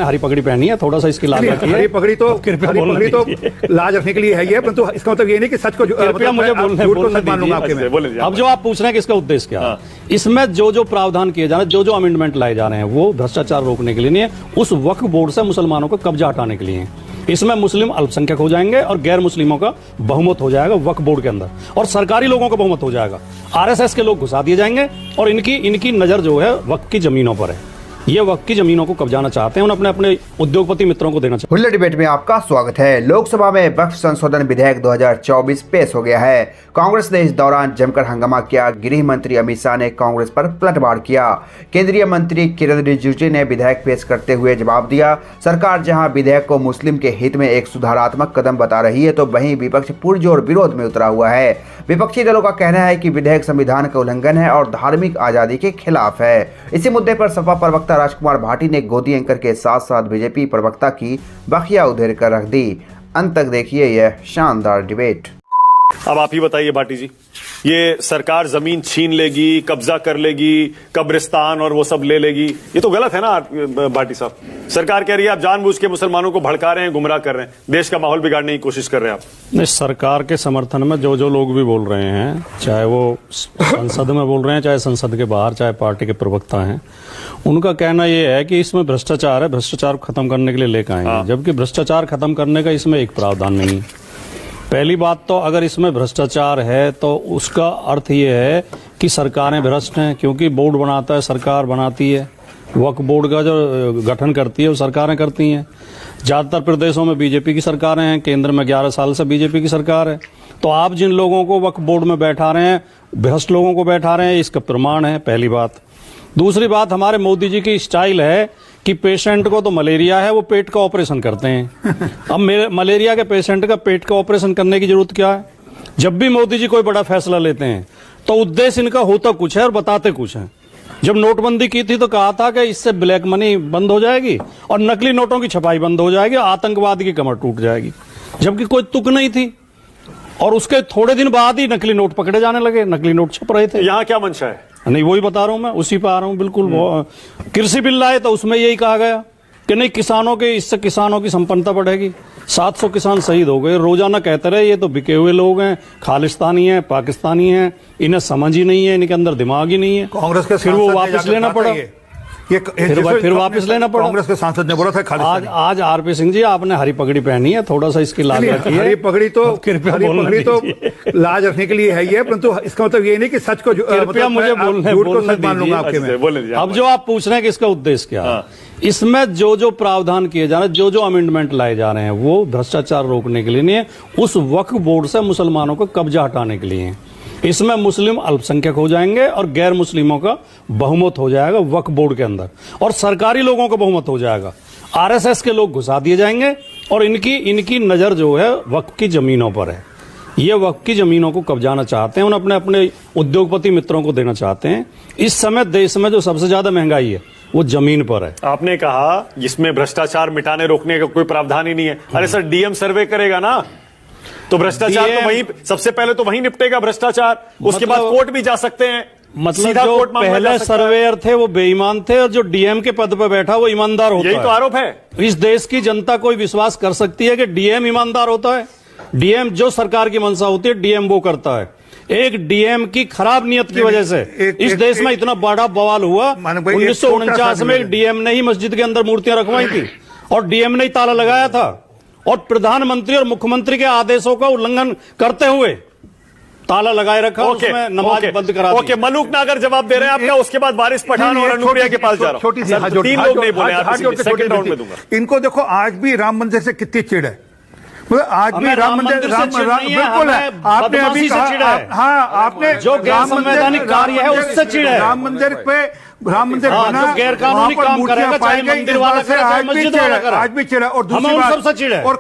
हरी पगड़ी पहनी है, थोड़ा सा इसकी लाज रखिए। हरी पगड़ी तो लाज रखने के लिए है ही, परंतु इसका मतलब ये नहीं कि सच को कृपया मुझे बोलने। अब जो आप पूछ रहे हैं कि इसका उद्देश्य क्या है, इसमें जो प्रावधान किए जा रहे हैं, जो अमेंडमेंट लाए जा रहे हैं, वो भ्रष्टाचार रोकने के लिए नहीं है, उस वक्फ बोर्ड से मुसलमानों का कब्जा हटाने के लिए है। इसमें मुस्लिम अल्पसंख्यक हो जाएंगे और गैर मुस्लिमों का बहुमत हो जाएगा वक्फ बोर्ड के अंदर, और सरकारी लोगों का बहुमत हो जाएगा। आरएसएस के लोग घुसा दिए जाएंगे और इनकी नजर जो है वक्फ की जमीनों पर है। ये वक्त की जमीनों को कब्जाना चाहते हैं, उन्हें अपने उद्योगपति मित्रों को देना चाहते हैं। हुल्लड़ डिबेट में आपका स्वागत है। लोकसभा में वक्फ संशोधन विधेयक 2024 पेश हो गया है। कांग्रेस ने इस दौरान जमकर हंगामा किया। गृह मंत्री अमित शाह ने कांग्रेस पर पलटवार किया। केंद्रीय मंत्री किरण रिजिजू ने विधेयक पेश करते हुए जवाब दिया, सरकार जहां विधेयक को मुस्लिम के हित में एक सुधारात्मक कदम बता रही है, तो वहीं विपक्ष पुरजोर विरोध में उतरा हुआ है। विपक्षी दलों का कहना है कि विधेयक संविधान का उल्लंघन है और धार्मिक आजादी के खिलाफ है। इसी मुद्दे पर सपा प्रवक्ता राजकुमार भाटी ने गोदी एंकर के साथ साथ बीजेपी प्रवक्ता की बखिया उधेड़ कर रख दी। अंत तक देखिए यह शानदार डिबेट। अब आप ही बताइए भाटी जी, ये सरकार जमीन छीन लेगी, कब्जा कर लेगी, कब्रिस्तान और वो सब ले लेगी, ये तो गलत है ना भाटी साहब। सरकार कह रही है आप जानबूझ के मुसलमानों को भड़का रहे हैं, गुमराह कर रहे हैं, देश का माहौल बिगाड़ने की कोशिश कर रहे हैं आप। नहीं, सरकार के समर्थन में जो लोग भी बोल रहे हैं, चाहे वो संसद में बोल रहे हैं, चाहे संसद के बाहर, चाहे पार्टी के प्रवक्ता हैं, उनका कहना यह है कि इसमें भ्रष्टाचार है, भ्रष्टाचार खत्म करने के लिए लेकर आएंगे। जबकि भ्रष्टाचार खत्म करने का इसमें एक प्रावधान नहीं है। पहली बात तो अगर इसमें भ्रष्टाचार है तो उसका अर्थ ये है कि सरकारें भ्रष्ट हैं, क्योंकि बोर्ड बनाता है सरकार बनाती है, वक्फ बोर्ड का जो गठन करती है वो सरकारें करती हैं। ज़्यादातर प्रदेशों में बीजेपी की सरकारें हैं, केंद्र में 11 साल से बीजेपी की सरकार है। तो आप जिन लोगों को वक्फ बोर्ड में बैठा रहे हैं, भ्रष्ट लोगों को बैठा रहे हैं, इसका प्रमाण है, पहली बात। दूसरी बात, हमारे मोदी जी की स्टाइल है कि पेशेंट को तो मलेरिया है, वो पेट का ऑपरेशन करते हैं। अब मलेरिया के पेशेंट का पेट का ऑपरेशन करने की जरूरत क्या है? जब भी मोदी जी कोई बड़ा फैसला लेते हैं तो उद्देश्य इनका होता कुछ है और बताते कुछ है। जब नोटबंदी की थी तो कहा था कि इससे ब्लैक मनी बंद हो जाएगी और नकली नोटों की छपाई बंद हो जाएगी, आतंकवाद की कमर टूट जाएगी, जबकि कोई तुक नहीं थी। और उसके थोड़े दिन बाद ही नकली नोट पकड़े जाने लगे, नकली नोट छप रहे थे। यहाँ क्या मंशा है? नहीं, वही बता रहा हूं मैं, उसी पे आ रहा हूं बिल्कुल। कृषि बिल लाए तो उसमें यही कहा गया कि नहीं, किसानों के, इससे किसानों की संपन्नता बढ़ेगी। 700 किसान शहीद हो गए। रोजाना कहते रहे ये तो बिके हुए लोग हैं, खालिस्तानी हैं, पाकिस्तानी हैं, इन्हें समझ ही नहीं है, इनके अंदर दिमाग ही नहीं है। कांग्रेस के फिर वो वापस लेना पड़ा, फिर वापस लेना पड़ा। कांग्रेस के सांसद ने बोला था आज आरपी सिंह जी, आपने हरी पगड़ी पहनी है, थोड़ा सा इसकी लाज रखिए। हरी पगड़ी तो लाज रखने के लिए है ही है, परंतु इसका मतलब ये नहीं कि सच को कृपया मुझे बोलने। अब जो आप पूछ रहे हैं कि इसका उद्देश्य क्या है, इसमें जो प्रावधान किए जा रहे हैं, जो अमेंडमेंट लाए जा रहे हैं, वो भ्रष्टाचार रोकने के लिए नहीं है, उस वक्फ बोर्ड से मुसलमानों को कब्जा हटाने के लिए है। इसमें मुस्लिम अल्पसंख्यक हो जाएंगे और गैर मुस्लिमों का बहुमत हो जाएगा वक्फ बोर्ड के अंदर, और सरकारी लोगों का बहुमत हो जाएगा। आरएसएस के लोग घुसा दिए जाएंगे और इनकी नजर जो है वक्फ की जमीनों पर है। ये वक्फ की जमीनों को कब्जाना चाहते हैं, उन्हें अपने उद्योगपति मित्रों को देना चाहते हैं। इस समय देश में जो सबसे ज्यादा महंगाई है वो जमीन पर है। आपने कहा जिसमें भ्रष्टाचार मिटाने रोकने का कोई प्रावधान ही नहीं है। अरे सर, डीएम सर्वे करेगा ना, तो भ्रष्टाचार तो वहीं, सबसे पहले तो वहीं निपटेगा भ्रष्टाचार, उसके बाद कोर्ट भी जा सकते हैं। मतलब जो पहले सर्वेयर थे वो बेईमान थे और जो डीएम के पद पर बैठा वो ईमानदार होता है। यही तो आरोप है। इस देश की जनता कोई विश्वास कर सकती है कि डीएम ईमानदार होता है? डीएम जो सरकार की मंशा होती है, डीएम वो करता है। एक डीएम की खराब नियत की वजह से इस देश में इतना बड़ा बवाल हुआ। 1949 में डीएम ने ही मस्जिद के अंदर मूर्तियां रखवाई थी और डीएम ने ही ताला लगाया था, और प्रधानमंत्री और मुख्यमंत्री के आदेशों का उल्लंघन करते हुए ताला लगाए रखा, उसमें नमाज बंद करा दी। ओके, मलूक नागर जवाब दे रहे हैं आपका, उसके बाद वारिस पठान और अनुप्रिया के पास जा रहा हूं। 3 लोग नहीं बोले, सेकंड राउंड में दूंगा। इनको देखो, आज भी राम मंदिर से कितनी चिढ़ है। मतलब आज भी राम मंदिर बिल्कुल है। आपने अभी कहा, हाँ, आपने जो गैर संवैधानिक कार्य है उससे चिढ़ है। राम मंदिर बना, गैर कानूनी काम करेगा, चाहे मंदिर वाला करे, चाहे मस्जिद वाला करे, आज भी चिढ़ है। और दूसरी बात, और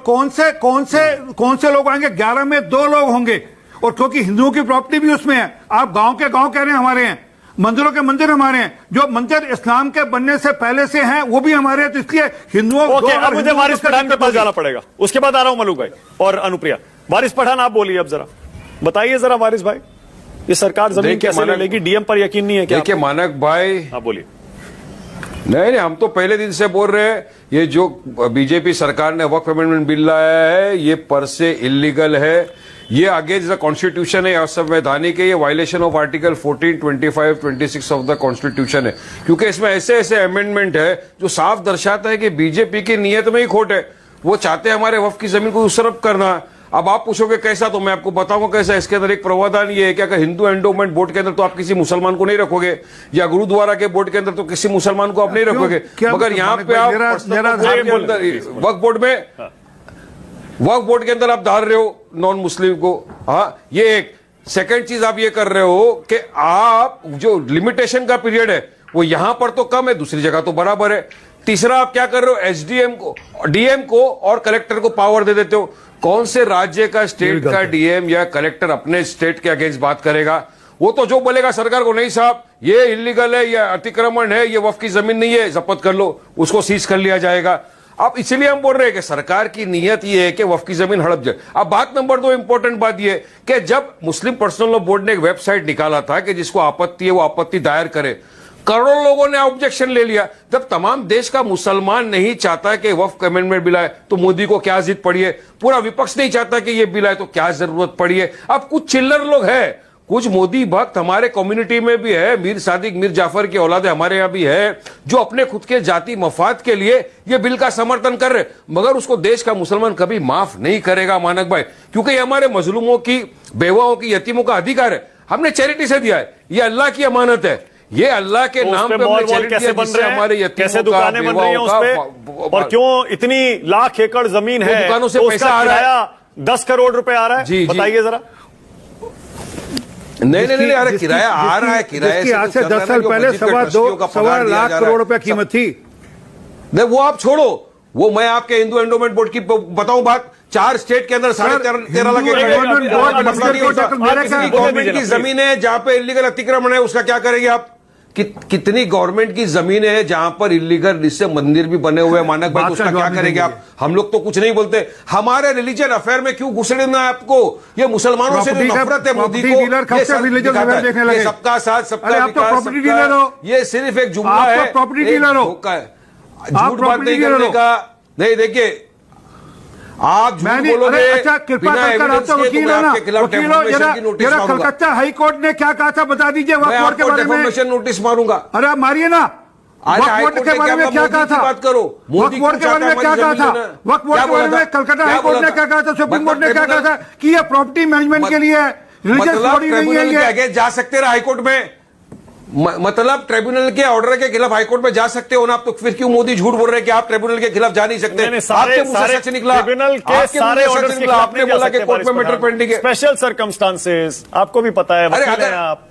कौन से लोग आएंगे? 11 में 2 लोग होंगे, और क्योंकि हिंदुओं की प्रॉपर्टी भी उसमें है। आप गांव के गांव कह रहे हैं हमारे हैं, मंदिरों के मंदिर हमारे हैं, जो मंदिर इस्लाम के बनने से पहले से हैं वो भी हमारे हैं। तो इसलिए हिंदुओं को मुझे वारिस पठान के पास जाना पड़ेगा, उसके बाद आ रहा हूं मलूक भाई और अनुप्रिया। वारिस पठान, आप बोलिए, अब जरा बताइए जरा वारिस भाई, ये सरकार जमीन कैसे ले लेगी? डीएम पर यकीन नहीं है क्या? देखिए मानक भाई, आप बोलिए। नहीं, हम तो पहले दिन से बोल रहे हैं ये जो बीजेपी सरकार ने वक्फ अमेंडमेंट बिल लाया है ये पर से इलीगल है, ये अगेंस्ट द कॉन्स्टिट्यूशन है, असंवैधानिक है, ये violation of article 14, 25, 26 of the constitution है, क्योंकि इसमें ऐसे ऐसे अमेंडमेंट है जो साफ दर्शाता है कि बीजेपी की नीयत में ही खोट है। वो चाहते हैं हमारे वक्फ की जमीन को उसरफ करना। अब आप पूछोगे कैसा, तो मैं आपको बताऊंगा कैसा। इसके अंदर एक प्रावधान ये है कि अगर हिंदू एंडोमेंट बोर्ड के अंदर तो आप किसी मुसलमान को नहीं रखोगे, या गुरुद्वारा के बोर्ड के अंदर तो किसी मुसलमान को आप नहीं रखोगे, मगर यहाँ पे आप वक्फ बोर्ड के अंदर आप डाल रहे हो नॉन मुस्लिम को। हाँ, ये एक। सेकंड चीज आप ये कर रहे हो कि आप जो लिमिटेशन का पीरियड है वो यहां पर तो कम है, दूसरी जगह तो बराबर है। तीसरा आप क्या कर रहे हो, एसडीएम को, डीएम को और कलेक्टर को पावर दे देते हो। कौन से राज्य का, स्टेट का डीएम या कलेक्टर अपने स्टेट के अगेंस्ट बात करेगा? वो तो जो बोलेगा सरकार को, नहीं साहब ये इलीगल है, ये अतिक्रमण है, ये वक्फ की जमीन नहीं है, जब्त कर लो, उसको सीज कर लिया जाएगा। अब इसलिए हम बोल रहे हैं कि सरकार की नीयत ये है कि वक्फ की जमीन हड़प जाए। अब बात नंबर 2, इंपॉर्टेंट बात ये कि जब मुस्लिम पर्सनल लॉ बोर्ड ने एक वेबसाइट निकाला था कि जिसको आपत्ति है वो आपत्ति दायर करे, करोड़ों लोगों ने ऑब्जेक्शन ले लिया। जब तमाम देश का मुसलमान नहीं चाहता कि वक्फ अमेंडमेंट बिल आए तो मोदी को क्या जिद पड़ी है? पूरा विपक्ष नहीं चाहता कि ये बिल आए तो क्या जरूरत पड़ी है? अब कुछ चिल्लर लोग हैं, कुछ मोदी भक्त हमारे कम्युनिटी में भी है, मीर सादिक, मीर जाफर की औलादे हमारे यहां भी है, जो अपने खुद के जाति मफाद के लिए ये बिल का समर्थन कर रहे, मगर उसको देश का मुसलमान कभी माफ नहीं करेगा मानक भाई, क्योंकि ये हमारे मजलूमों की, बेवाओं की, यतीमों का अधिकार है। हमने चैरिटी से दिया है, ये अल्लाह की अमानत है, ये अल्लाह के नाम पे हमने चैरिटी कैसे बन रहे हैं, कैसे दुकानें बन रही हैं उस पे, और क्यों इतनी लाख एकड़ जमीन है, दुकानों से तो पैसा उसका आ रहा है, किराया 10 करोड़ रुपए आ रहा है, जी, बताइए जरा। नहीं, अरे किराया आ रहा है, किराए आज से 10 साल पहले 2.25 लाख करोड़ रुपए कीमत थी। नहीं, वो आप छोड़ो, वो मैं आपके हिंदू एंडोमेंट बोर्ड की बताऊं बात। 4 स्टेट के अंदर 13.5 लाख गवर्नमेंट की जमीन है जहां पे इलीगल अतिक्रमण है, उसका क्या करेंगे आप? कितनी गवर्नमेंट की जमीन है जहां पर इलीगल, जिससे मंदिर भी बने हुए हैं मानक भाई, उसका क्या करेंगे आप? हम लोग तो कुछ नहीं बोलते। हमारे रिलीजियन अफेयर में क्यों घुसड़ना है आपको? ये मुसलमानों से जो नफरत है मोदी को, ये सबका साथ सबका विकास, ये सिर्फ एक जुमला है, प्रॉपर्टी डीलर हो, झूठ बात नहीं करने का। नहीं, देखिए आप झूठ बोलोगे, अच्छा कृपा कर आपका वकील हो ना, वकील हो, जरा कलकत्ता हाई कोर्ट ने क्या कहा था बता दीजिए वक्फ बोर्ड के बारे में। डेफामेशन नोटिस मारूंगा। अरे आप मारिए ना। वक्फ बोर्ड के बारे में क्या कहा था? बात करो, वक्फ बोर्ड के बारे में क्या कहा था? वक्फ बोर्ड के बारे में कलकत्ता हाई कोर्ट ने क्या कहा था? सुप्रीम कोर्ट ने क्या कहा था कि ये प्रॉपर्टी मैनेजमेंट के लिए रिलीजियस बॉडी नहीं है, ये आगे जा सकते रहे हाईकोर्ट में, मतलब ट्रिब्यूनल के ऑर्डर के खिलाफ हाईकोर्ट में जा सकते हो ना आप, तो फिर क्यों मोदी झूठ बोल रहे हैं कि आप ट्रिब्यूनल के खिलाफ जा नहीं सकते? आपके मुंह से सच निकला, ट्रिब्यूनल के सारे ऑर्डर्स के खिलाफ आपने बोला कि कोर्ट में मैटर पेंडिंग है। स्पेशल सर्कमस्टांसेस आपको भी पता है, वकील हैं आप।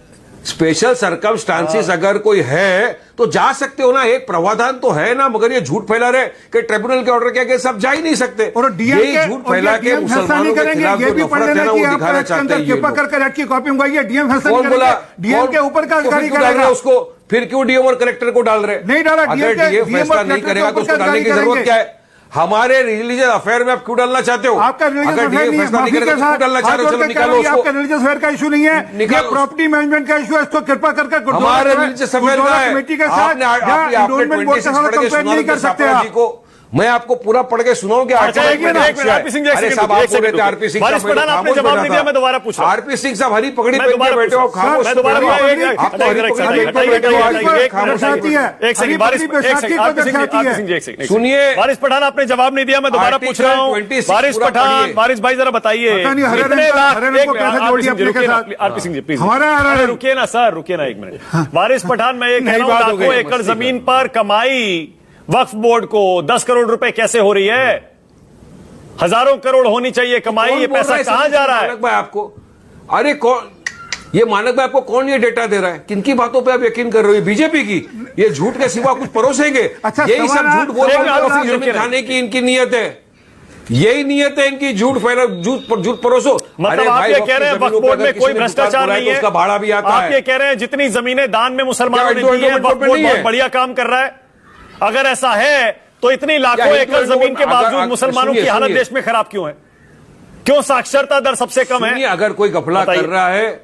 स्पेशल सर्कमस्टांसेस अगर कोई है तो जा सकते हो ना, एक प्रावधान तो है ना, मगर ये झूठ फैला रहे कि ट्रिब्यूनल के ऑर्डर के आगे सब जा ही नहीं सकते। और यही झूठ फैला के मुसलमानों के खिलाफ जो नफरत है ना वो दिखाना चाहते हैं। कृपा करके रेड की कॉपी मंगवाइए, डीएम फैसला कौन बोला? डीएम के ऊपर का अधिकारी करेगा उसको, फिर क्यों डीएम और कलेक्टर को डाल रहे? नहीं डाला, अगर डीएम फैसला नहीं करेगा तो उसको डालने की जरूरत क्या है? हमारे रिलीजियस अफेयर में आप क्यों डालना चाहते हो? आपका रिलीजियस अफेयर नहीं है, माफी के साथ डालना चाहते हो, चलो निकालो उसको। आपका रिलीजियस अफेयर का इशू नहीं है, ये प्रॉपर्टी मैनेजमेंट का इशू है, इसको कृपा करके हमारे रिलीजियस अफेयर का है। कमेटी के साथ एनरोलमेंट बोर्ड के साथ कंपेयर नहीं कर सकते आप। मैं आपको पूरा पढ़ के सुनाऊं कि आरपी सिंह आपने जवाब नहीं दिया, मैं दोबारा पूछ रहा हूं। आरपी सिंह साहब हरी पगड़ी पहन के बैठे हो, खामोश। सुनिए, वारिस पठान आपने जवाब नहीं दिया, मैं दोबारा पूछ रहा हूँ। वारिस पठान, वारिस भाई जरा बताइए, आरपी सिंह जी प्लीज रुकिए ना सर, रुकिए ना एक मिनट। वारिस पठान, मैं ये कह रहा हूँ लाखों एकड़ जमीन पर कमाई वक्फ बोर्ड को 10 करोड़ रुपए कैसे हो रही है? हजारों करोड़ होनी चाहिए कमाई, ये पैसा कहां जा रहा है? मानक भाई आपको, अरे कौन ये मानक भाई आपको कौन ये डेटा दे रहा है? किनकी बातों पे आप यकीन कर रहे हो? बीजेपी की? ये झूठ के सिवा कुछ परोसेंगे? अच्छा, यही सब झूठ बोल खाने की इनकी नीयत है, यही नीयत है इनकी, झूठ फैला, झूठ परोसो। मतलब आप ये कह रहे हैं वक्फ बोर्ड में कोई भ्रष्टाचार नहीं है, उसका भाड़ा भी आता है। आप ये कह रहे हैं जितनी जमीनें दान में मुसलमानों ने दी है, वक्फ बोर्ड बहुत बढ़िया काम कर रहा है। अगर ऐसा है तो इतनी लाखों एकड़ जमीन के बावजूद मुसलमानों की हालत देश में खराब क्यों है? क्यों साक्षरता दर सबसे कम है? अगर कोई घपला कर रहा है,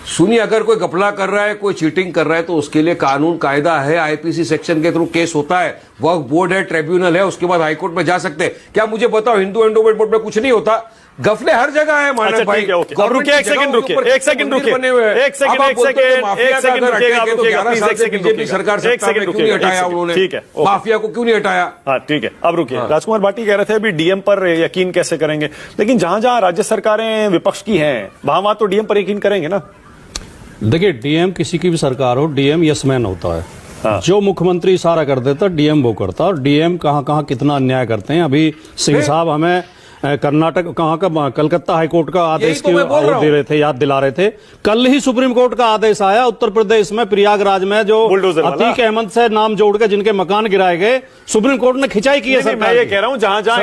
सुनिए, अगर कोई घपला कर रहा है, कोई चीटिंग कर रहा है, तो उसके लिए कानून कायदा है, आईपीसी सेक्शन के थ्रू केस होता है, वक्फ बोर्ड है, ट्रिब्यूनल है, उसके बाद हाईकोर्ट में जा सकते हैं। क्या मुझे बताओ, हिंदू एंडोमेंट बोर्ड में कुछ नहीं होता? गफले हर जगह है मानव भाई। ठीक है, ओके। अब रुकिए, एक सेकंड रुकिए, एक सेकंड रुकिए, एक सेकंड रुकिए, सरकार क्यों नहीं हटाया उन्होंने? ठीक है, माफिया को क्यों नहीं हटाया? हाँ ठीक है, अब रुकिए। राजकुमार भाटी कह रहे थे अभी डीएम पर यकीन कैसे करेंगे, लेकिन जहां जहां राज्य सरकारें विपक्ष की हैं वहां तो डीएम पर यकीन करेंगे ना। देखिए, डीएम किसी की भी सरकार हो, डीएम यस मैन होता है। हाँ। जो मुख्यमंत्री इशारा कर देता डीएम वो करता, और डीएम कहां कहां कितना अन्याय करते हैं। अभी सिंह साहब हमें कर्नाटक कहां का कलकत्ता हाईकोर्ट का आदेश तो मैं बोल रहा दे रहे थे, याद दिला रहे थे। कल ही सुप्रीम कोर्ट का आदेश आया उत्तर प्रदेश में प्रयागराज में, जो अतीक अहमद से नाम जोड़ के जिनके मकान गिराए गए, सुप्रीम कोर्ट ने खिंचाई की है। मैं ये कह रहा हूं जहां जहां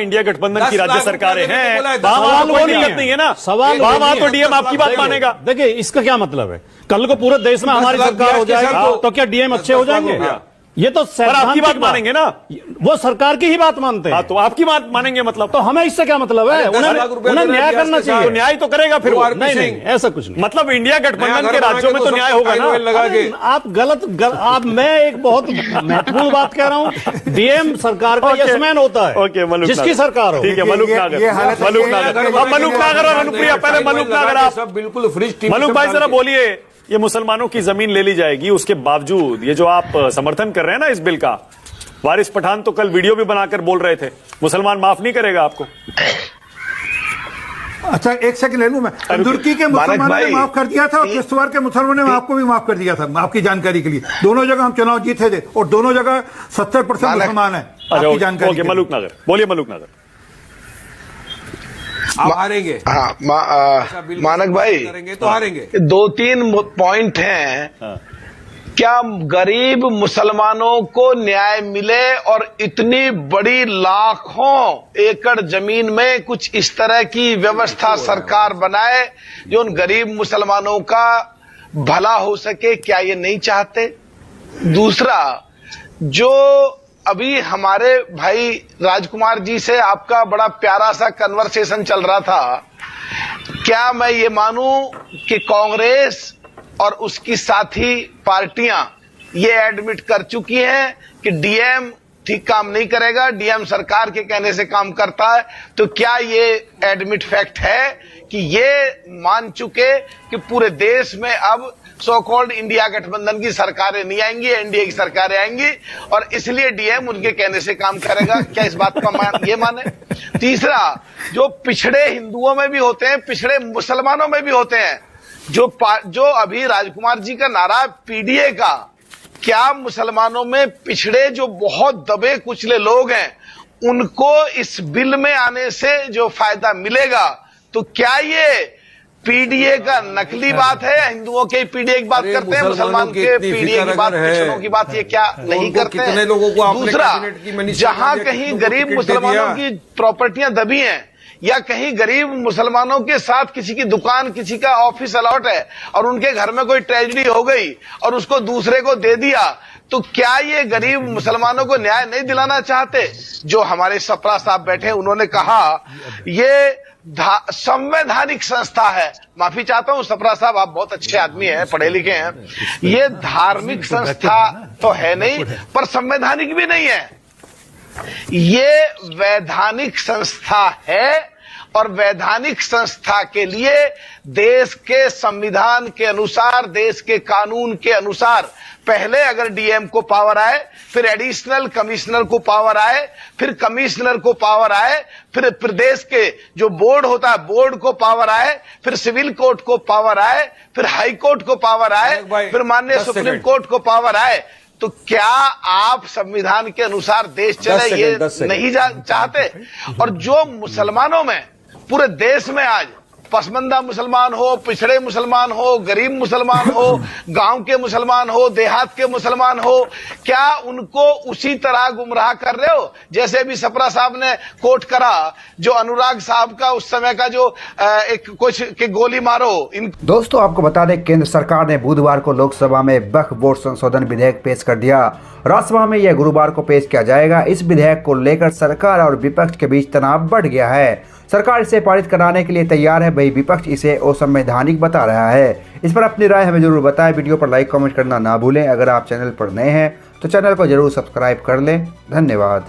इंडिया गठबंधन की राज्य सरकारें हैं वहां कोई दिक्कत नहीं है ना, सवाल वहां तो डीएम आपकी बात मानेगा। देखिए, इसका क्या मतलब है? कल को पूरे देश में हमारी सरकार हो जाएगी तो क्या डीएम अच्छे हो जाएंगे? ये तो आपकी बात मानेंगे ना, वो सरकार की ही बात मानते हैं। तो आपकी बात मानेंगे मतलब, तो हमें इससे क्या मतलब है? उन्हें न्याय करना चाहिए। तो न्याय तो करेगा फिर वो। नहीं, ऐसा कुछ नहीं। मतलब इंडिया गठबंधन के राज्यों में तो न्याय होगा ना। आप गलत मैं एक बहुत महत्वपूर्ण बात कह रहा हूँ। डीएम सरकार का यसमैन होता है। ओके, मलूक जिसकी सरकार हो। ठीक है, मलूक नागर और अनुप्रिया, पहले मलूक नागर आप बिल्कुल फ्रिज। मलूक भाई जरा बोलिए, ये मुसलमानों की जमीन ले ली जाएगी, उसके बावजूद ये जो आप समर्थन कर रहे हैं ना इस बिल का, वारिस पठान तो कल वीडियो भी बनाकर बोल रहे थे मुसलमान माफ नहीं करेगा आपको। अच्छा, एक सेकंड ले लूं मैं। तुर्की के मुसलमानों ने माफ कर दिया था और किश्तवाड़ के मुसलमानों ने आपको भी माफ कर दिया था, आपकी जानकारी के लिए। दोनों जगह हम चुनाव जीते थे और दोनों जगह 70% मुसलमान है, आपकी जानकारी। मलूक नागर बोलिए, मलूक नागर। आप हारेंगे। हाँ, मानक भाई करेंगे तो हारेंगे। 2-3 पॉइंट हैं। क्या गरीब मुसलमानों को न्याय मिले और इतनी बड़ी लाखों एकड़ जमीन में कुछ इस तरह की व्यवस्था सरकार बनाए जो उन गरीब मुसलमानों का भला हो सके, क्या ये नहीं चाहते? दूसरा, जो अभी हमारे भाई राजकुमार जी से आपका बड़ा प्यारा सा कन्वर्सेशन चल रहा था, क्या मैं ये मानूं कि कांग्रेस और उसकी साथी पार्टियां ये एडमिट कर चुकी हैं कि डीएम ठीक काम नहीं करेगा, डीएम सरकार के कहने से काम करता है? तो क्या ये एडमिट फैक्ट है कि ये मान चुके कि पूरे देश में अब सो कॉल्ड इंडिया गठबंधन की सरकारें नहीं आएंगी, एनडीए की सरकारें आएंगी और इसलिए डीएम उनके कहने से काम करेगा? क्या इस बात का ये माने? तीसरा, जो पिछड़े हिंदुओं में भी होते हैं, पिछड़े मुसलमानों में भी होते हैं, जो अभी राजकुमार जी का नारा पीडीए का, क्या मुसलमानों में पिछड़े जो बहुत दबे कुचले लोग हैं उनको इस बिल में आने से जो फायदा मिलेगा, तो क्या ये पीडीए का नकली बात है? हिंदुओं के पीडीए की बात करते हैं, मुसलमान के पीडीए की बात, पिछड़ों की बात ये क्या नहीं करते हैं? दूसरा, जहां कहीं गरीब मुसलमानों की प्रॉपर्टियां दबी हैं या कहीं गरीब मुसलमानों के साथ किसी की दुकान, किसी का ऑफिस अलॉट है और उनके घर में कोई ट्रेजेडी हो गई और उसको दूसरे को दे दिया, तो क्या ये गरीब मुसलमानों को न्याय नहीं दिलाना चाहते? जो हमारे सप्रा साहब बैठे उन्होंने कहा ये संवैधानिक संस्था है। माफी चाहता हूं सप्रा साहब, आप बहुत अच्छे आदमी हैं, पढ़े लिखे हैं। ये धार्मिक संस्था तो है नहीं पर संवैधानिक भी नहीं है, ये वैधानिक संस्था है और वैधानिक संस्था के लिए देश के संविधान के अनुसार, देश के कानून के अनुसार पहले अगर डीएम को पावर आए, फिर एडिशनल कमिश्नर को पावर आए, फिर कमिश्नर को पावर आए, फिर प्रदेश के जो बोर्ड होता है बोर्ड को पावर आए, फिर सिविल कोर्ट को पावर आए, फिर हाई कोर्ट को पावर आए, फिर माननीय सुप्रीम कोर्ट को पावर आए, तो क्या आप संविधान के अनुसार देश चले ये नहीं चाहते? और जो मुसलमानों में पूरे देश में आज पसमंदा मुसलमान हो, पिछड़े मुसलमान हो, गरीब मुसलमान हो, गांव के मुसलमान हो, देहात के मुसलमान हो, क्या उनको उसी तरह गुमराह कर रहे हो जैसे भी सप्रा साहब ने कोट करा, जो अनुराग साहब का उस समय का जो एक कुछ के गोली मारो दोस्तों, आपको बता दें केंद्र सरकार ने बुधवार को लोकसभा में वक्फ बोर्ड संशोधन विधेयक पेश कर दिया राज्यसभा में यह गुरुवार को पेश किया जाएगा। इस विधेयक को लेकर सरकार और विपक्ष के बीच तनाव बढ़ गया है। सरकार इसे पारित कराने के लिए तैयार है, वही विपक्ष इसे असंवैधानिक बता रहा है। इस पर अपनी राय हमें जरूर बताएं। वीडियो पर लाइक कमेंट करना ना भूलें। अगर आप चैनल पर नए हैं तो चैनल को जरूर सब्सक्राइब कर लें। धन्यवाद।